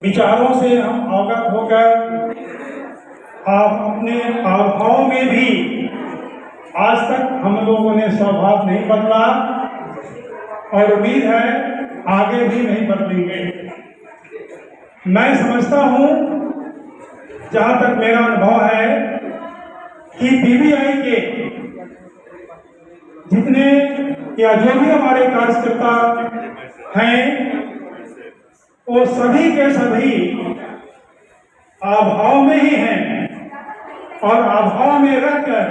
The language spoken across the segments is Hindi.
विचारों से हम अवगत होकर आप अपने हाव में भी आज तक हम लोगों ने स्वभाव नहीं बदला और उम्मीद है आगे भी नहीं बदलेंगे। मैं समझता हूं, जहां तक मेरा अनुभव है, कि पीबीआई के जितने या जो भी हमारे कार्यकर्ता हैं वो सभी के सभी अभाव में ही हैं और अभाव में रहकर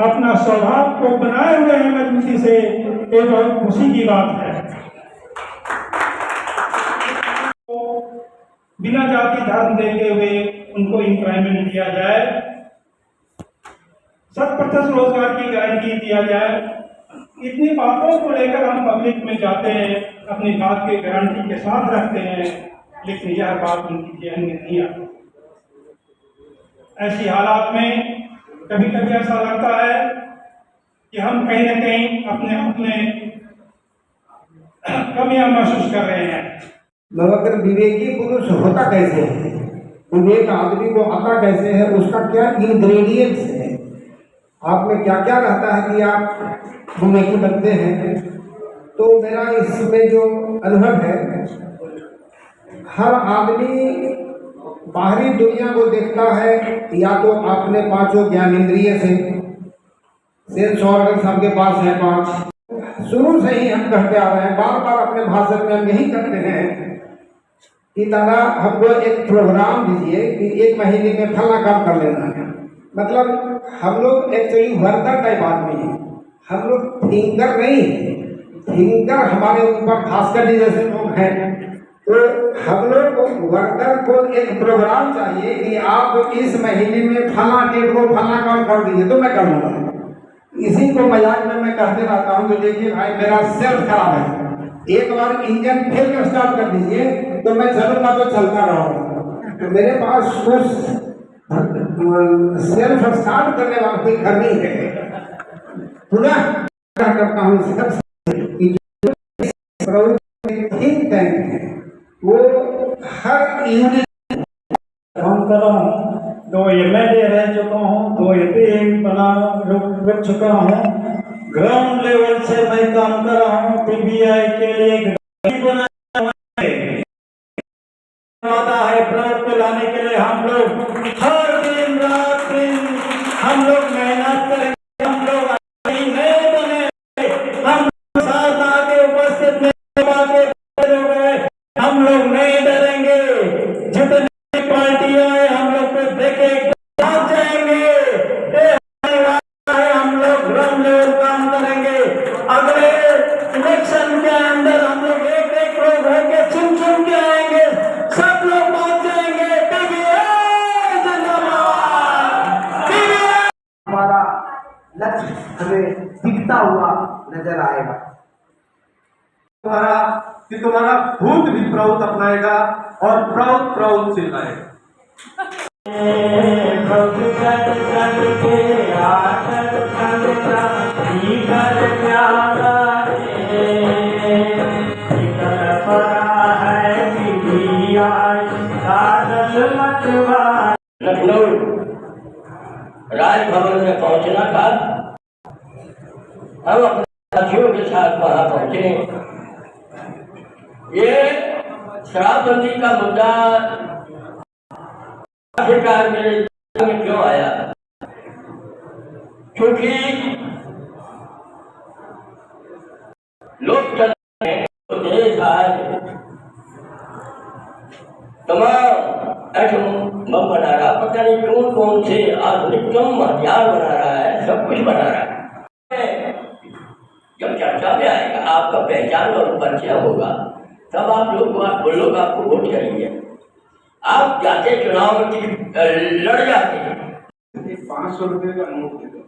अपना स्वभाव को बनाए हुए हैं मजबूती से। ये बहुत खुशी की बात है। तो बिना जाति धर्म देते हुए उनको इंक्रीमेंट दिया जाए, 100% रोजगार की गारंटी दिया जाए। इतनी बातों को लेकर हम पब्लिक में जाते हैं, अपनी बात की गारंटी के साथ रखते हैं, लेकिन यह बात उनकी ध्यान में नहीं आती। ऐसी हालात में कभी कभी ऐसा लगता है कि हम कहीं न कहीं अपने कमियां महसूस कर रहे हैं। मगर विवेकी पुरुष होता कैसे है, विवेक आदमी को आता कैसे है, उसका क्या इंग्रेडिएंट्स है, आप में क्या क्या रहता है कि आप विवेकी बनते हैं। तो मेरा इसमें जो अनुभव है, हर आदमी बाहरी दुनिया को देखता है या तो अपने पांचों ज्ञानेंद्रिय से, सेंस ऑर्गन सबके पास है 5। शुरू से ही हम कहते आ रहे हैं, बार बार अपने भाषण में हम यही करते हैं कि दादा हमको एक प्रोग्राम दीजिए कि 1 महीने में फला काम कर लेना है। मतलब हम लोग एक्चुअली वर्कर टाइप आदमी हैं, हम लोग थिंकर नहीं है। थिंकर हमारे ऊपर भास्कर जी जैसे लोग हैं। तो हम लोग को वर्कर को एक प्रोग्राम चाहिए कि आप इस महीने में फला डेट को फला काम कर दीजिए तो मैं कर लूँगा। इसी को मजाक में मैं कहते रहता हूँ कि देखिए भाई मेरा सेल्फ खराब है, एक बार इंजन फिर के स्टार्ट कर दीजिए तो मैं चलूँगा तो चलता रहूँगा। तो मेरे पास कुछ सेल्फ स्टार्ट करने वाला कोई घर नहीं है। पुनः करता हूँ थिंक टैंक है, वो हर यूनिट काम कर रहा हूँ। 2 MLA रह चुका हूँ, 2 AP बना चुका हूँ। ग्राउंड लेवल से मैं काम कर रहा हूँ। पीबीआई के लिए आता है प्रोजेक्ट को लाने के लिए हम लोग हर दिन रात हम लोग मेहनत करेंगे। हम लोग नए बने, हम साथ आके उपस्थित हम लोग नहीं डरेंगे। जितनी पार्टियां हैं हम लोग को देखे पहुंच जाएंगे। हम लोग ग्राउंड लेवल काम करेंगे। अगले इलेक्शन के अंदर हम लोग एक लोग होंगे, चुन के आएंगे, सब लोग पहुंच जाएंगे। हमारा लक्ष्य हमें दिखता हुआ नजर आएगा। तुम्हारा भूत भी प्रौत अपनाएगा और प्रौत चिल्लाएगा। लखनऊ राजभवन में पहुंचना था। हम अपने साथियों के साथ वहां पहुंचे। ये शराबबंदी का मुद्दा आखिरकार मेरे में क्यों आया? क्योंकि लोकतंत्र देश आज तमाम एटम बना रहा, पता नहीं कौन से आधुनिकतम हथियार बना रहा है, सब कुछ बना रहा है। जब चर्चा में आएगा, आपका पहचान और परिचय होगा, तब आप लोग आपको वोट करेंगे। आप जाते चुनाव में लड़ जाते हैं। 500 रुपये का नोट दे दो,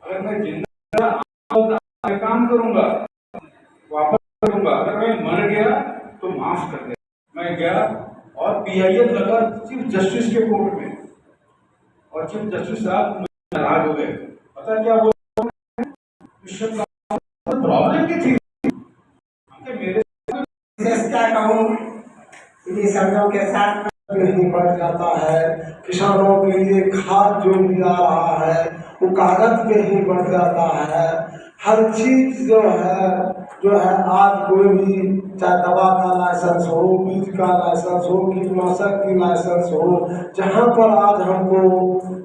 अगर मैं जिंदा काम करूंगा वापस करूंगा, अगर मैं मर गया तो माफ कर दे। मैं गया और PIL लगा चीफ जस्टिस के कोर्ट में, और चीफ जस्टिस साहब नाराज हो गए। पता क्या बोल, प्रॉब्लम क्या थी? मेरे क्या कहूँ, की शब्दों के साथ ही बढ़ जाता है। किसानों के लिए खाद जो भी आ रहा है वो कागज पे ही बढ़ जाता है। हर चीज जो है आज कोई भी चाहे दवा का लाइसेंस हो, बीज का लाइसेंस हो, कीटनाशक की लाइसेंस हो, जहाँ पर आज हमको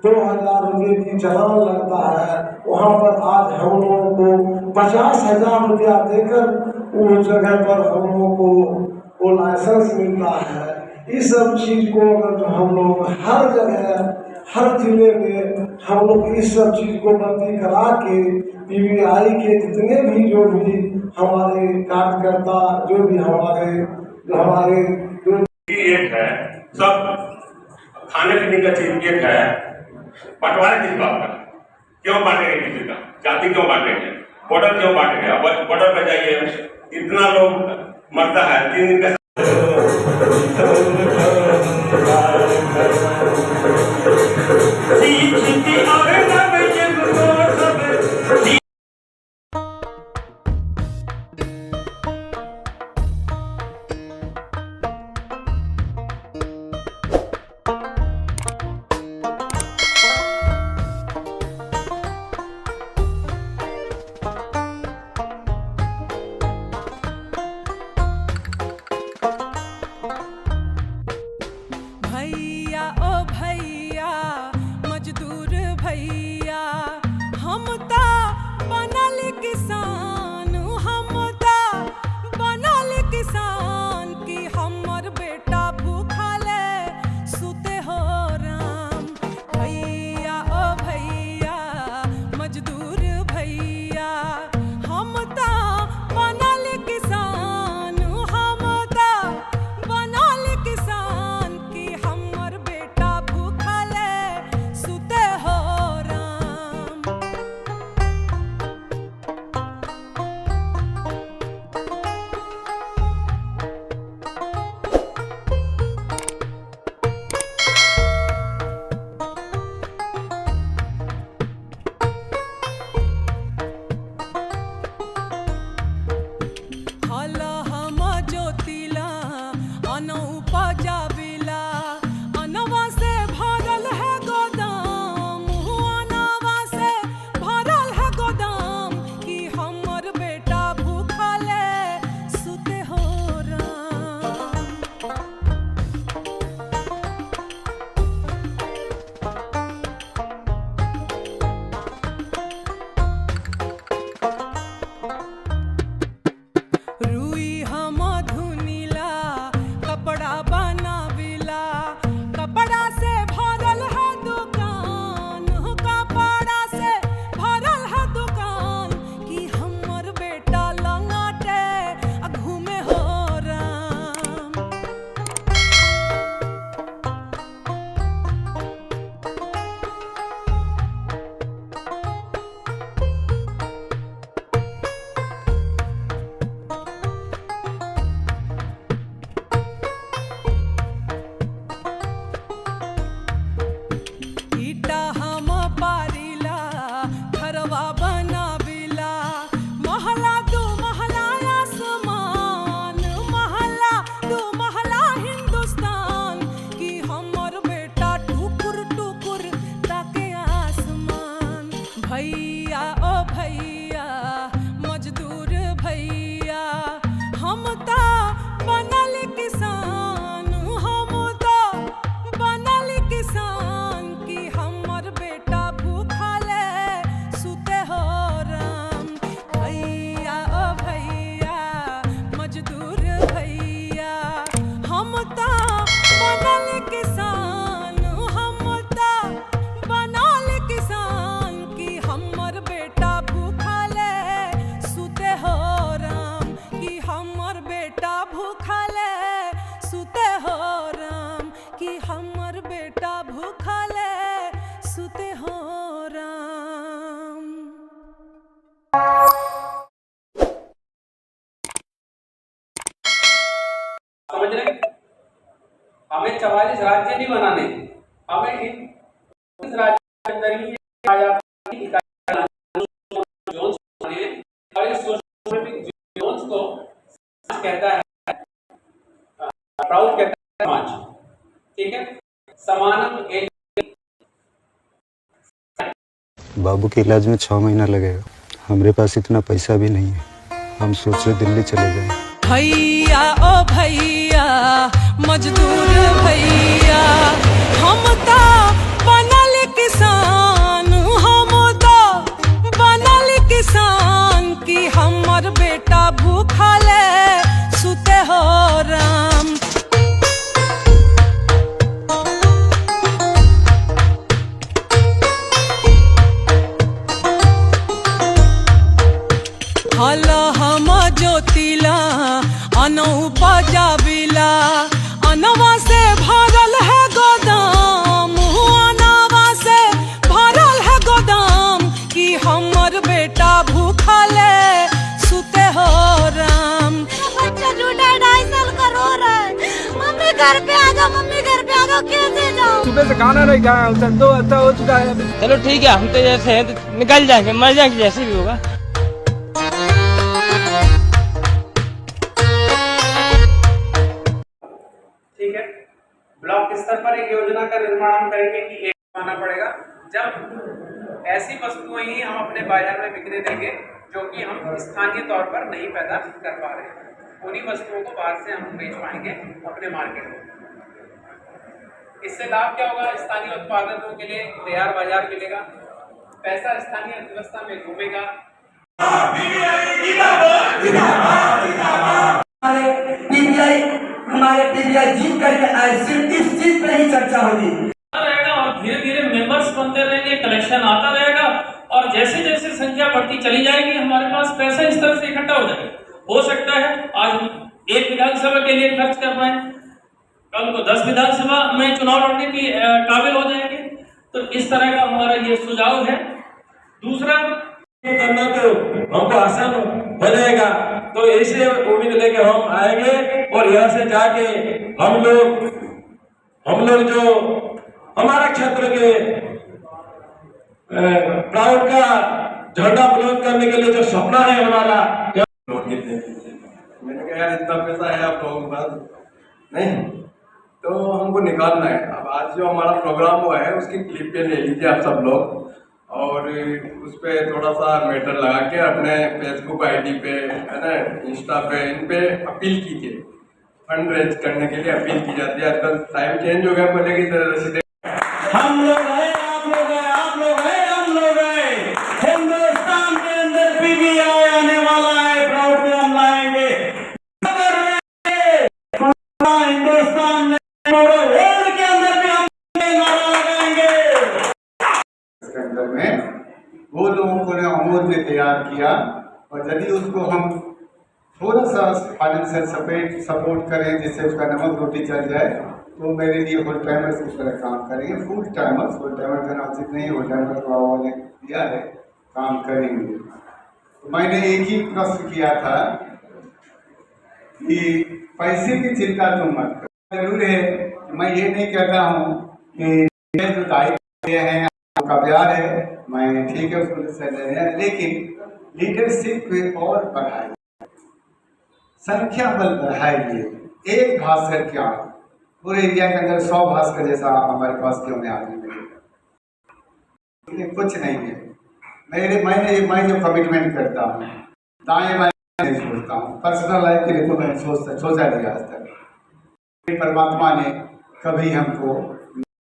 2000 रुपये की चालान लगता है वहाँ पर आज हम लोगों को 50,000 रुपया देकर उस जगह पर हम लोगों को वो लाइसेंस मिलता है। इस सब चीज को अगर जो हम लोग हर जगह हर जिले में हम लोग इस सब चीज को बंदी करा के पीवीआई के जितने भी जो भी हमारे कार्यकर्ता जो भी हमारे एक है, सब खाने पीने का चीज एक है, बंटवारा किस बात का? क्यों बांटेंगे किसी का? जाति क्यों बांटेंगे? बॉर्डर क्यों बांटेंगे? अब बॉर्डर पे जाइए, इतना लोग मरता है 3 दिन का भैया ओ भैया मजदूर भैया हम ता बनल किसान, हम ता बनल किसान की हमर बेटा भूखले सुते हो राम। भैया ओ भैया मजदूर भैया हम ता बनल किसान, हम ता बनल किसान की हमर बेटा भूखले सुते हो राम। हल हम जोतिला अन उपजाविला, अनवा से भरल है गोदाम, अनवा से भरल है गोदाम कि हमर बेटा भूखले सुते हो राम। रुई हम धुनिला कपड़ा बनाविला, कपड़ा से भरल है दुकान, कपड़ा से भरल है दुकान कि हमर बेटा लंगाटे घूमे हो राम। ईटा हम पारिला घरवा बनाविला, महला दू महला आसमान, महला दू महला हिंदुस्तान कि हमर बेटा टुकुर टुकुर ताके आसमान। भैया ओ भैया मजदूर भैया हम ता बनल किसान, हम ता बनल किसान की हमर बेटा भूखले सुते हो राम। भैया ओ भैया मजदूर भैया हम ता बनल किसान, हम ता बनल किसान की हमर बेटा भूखले सुते हो राम, कि हमर बेटा भूखले सुते हो राम, कि हमर बेटा भूखले सुते हो राम। समझ रहे? हमें 44 राज्य नहीं बनाने, हमें इन राज्य के अंदर ही जोन्स बनाने और इस सोशल जोन्स को कहता है प्राउड कहता है समाज, ठीक है। समानम एक बाबू के इलाज में 6 महीना लगेगा। हमारे पास इतना पैसा भी नहीं है। हम सोच रहे दिल्ली चले जाएं। भैया ओ भैया मजदूर भैया हम तो बनल किसान, हम तो बनल किसान की हमर बेटा भूखले सुते हो राम। हल हम जोतिला अनौ बजाबिला, अनवा से भरल है गोदाम, अनवा से भरल है गोदाम कि हमर बेटा भूखले सुते हो राम। बच्चा झूठा 2.5 साल का रो रहा है, मम्मी घर पे आ जाओ, मम्मी घर पे आ जाओ, कैसे जाओ? सुबह से खाना नहीं खाया हूँ सर, 2 हफ्ता हो चुका है। चलो ठीक है, हम तो जैसे हैं तो निकल जाएंगे, मर जाएंगे जैसे भी होगा। ठीक है, ब्लॉक स्तर पर एक योजना का निर्माण हम करेंगे कि एक आना पड़ेगा जब ऐसी वस्तुएं ही हम अपने बाजार में बिकने देंगे जो कि हम स्थानीय तौर पर नहीं पैदा कर पा रहे हैं। उन्हीं वस्तुओं को बाहर से हम बेच पाएंगे अपने मार्केट में। इससे लाभ क्या होगा? स्थानीय उत्पादकों के लिए तैयार बाजार मिलेगा, पैसा स्थानीय अर्थव्यवस्था में घूमेगा। हमारे पीबीआई जीत करके आए, सिर्फ इस चीज पे ही चर्चा होगी रहेगा और धीरे धीरे मेंबर्स बनते रहेंगे, कलेक्शन आता रहेगा और जैसे जैसे संख्या बढ़ती चली जाएगी हमारे पास पैसा इस तरह से इकट्ठा हो जाएगा। हो सकता है आज हम 1 विधानसभा के लिए खर्च कर पाए, कल को 10 विधानसभा में चुनाव लड़ने की काबिल हो जाएंगे। तो इस तरह का हमारा ये सुझाव है। दूसरा करना तो हमको आसान हो जाएगा, तो ऐसे उम्मीद लेके हम आएंगे और यहाँ से जाके हम लोग जो हमारा क्षेत्र के प्राउड का झंडा बुलंद करने के लिए जो सपना है हमारा, मैंने कहा यार इतना पैसा है आप लोगों के पास नहीं, तो हमको निकालना है। अब आज जो हमारा प्रोग्राम हुआ है उसकी क्लिप पे ले लीजिए आप सब लोग और उस पर थोड़ा सा मैटर लगा के अपने फेसबुक आईडी पे, है ना, इंस्टा पे, इन पे अपील कीजिए। फंड रेज करने के लिए अपील की जाती है। आजकल टाइम चेंज हो गया, पहले की तरह रसीदें हम लोग हैं, आप लोग हैं, आप लोग हैं, हम लोग हैं। हिंदुस्तान के अंदर पीबीआई आने वाला है, प्राउड में हम लाएंगे। हिंदुस्तान में वर्ल्ड के अंदर भी हम नारा लगाएंगे। इसके अंदर में वो लोगों को ने आमोद में तैयार किया और यदि उसको हम थोड़ा सा फाइनेंशियल सपोर्ट करें जिससे उसका नमक रोटी चल जाए, तो मेरे लिए फुल टाइमर्स की तरह काम करेंगे। फुल टाइमर का नाम नहीं, फुल टाइमर को ने दिया है, काम करेंगे। तो मैंने एक ही प्रश्न किया था कि पैसे की चिंता तुम मत करो। जरूर है, मैं ये नहीं कहता हूँ कि जो दायित्व हैं आपका प्यार है, मैं ठीक है उसको ले रहे हैं, लेकिन लीडरशिप और बढ़ाइए, संख्या बल बढ़ाइए। एक भास्कर क्या पूरे इंडिया के अंदर 100 भास्कर जैसा हमारे पास क्यों नहीं आदमी मिलेगा? कुछ नहीं है। मैं जो कमिटमेंट करता हूँ दाएं बाएं नहीं सोचता हूँ। पर्सनल लाइफ के लिए तो मैंने सोचा नहीं आज तक। परमात्मा ने कभी हमको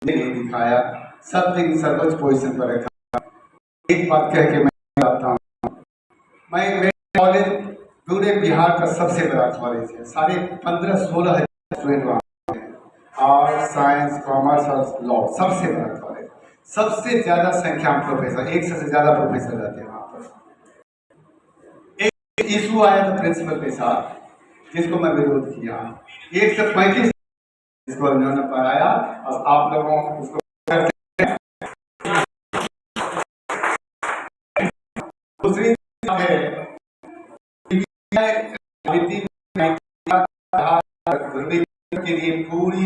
नहीं दिखाया, सब दिन सर्वोच्च पोजीशन पर रखा। एक बात कह के मैं आता हूँ, मैं कॉलेज पूरे बिहार का सबसे बड़ा कॉलेज है। 15-16 हज़ार स्टूडेंट वहाँ आर्ट्स, साइंस, कॉमर्स और लॉ, सबसे बड़ा कॉलेज। सबसे ज्यादा संख्या में प्रोफेसर, 100 से ज्यादा प्रोफेसर रहते हैं वहाँ पर। एक इशू आया था प्रिंसिपल के साथ, जिसको मैं विरोध किया। 135 इसको उन्होंने पढ़ाया और आप लोगों उसको दूसरी है के लिए पूरी